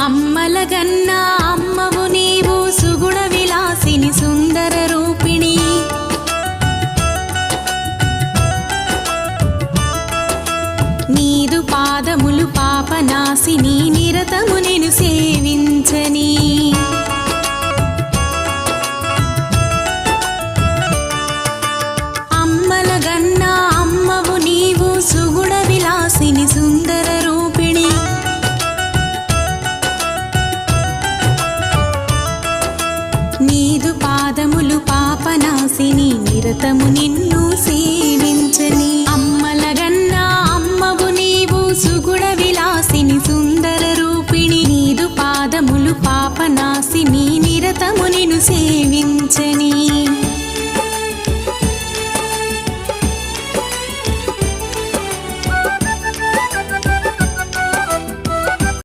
అమ్మలగన్నా అమ్మవు నీవు సుగుణ విలాసిని సుందర రూపిణి నీదు పాదములు పాపనాశిని నిరతము నిను సేవించని అమ్మలగన్నా అమ్మవు నీవు సుగుణ విలాసిని సుందర రూపిణి నీదు పాదములు పాపనాశిని నిరతము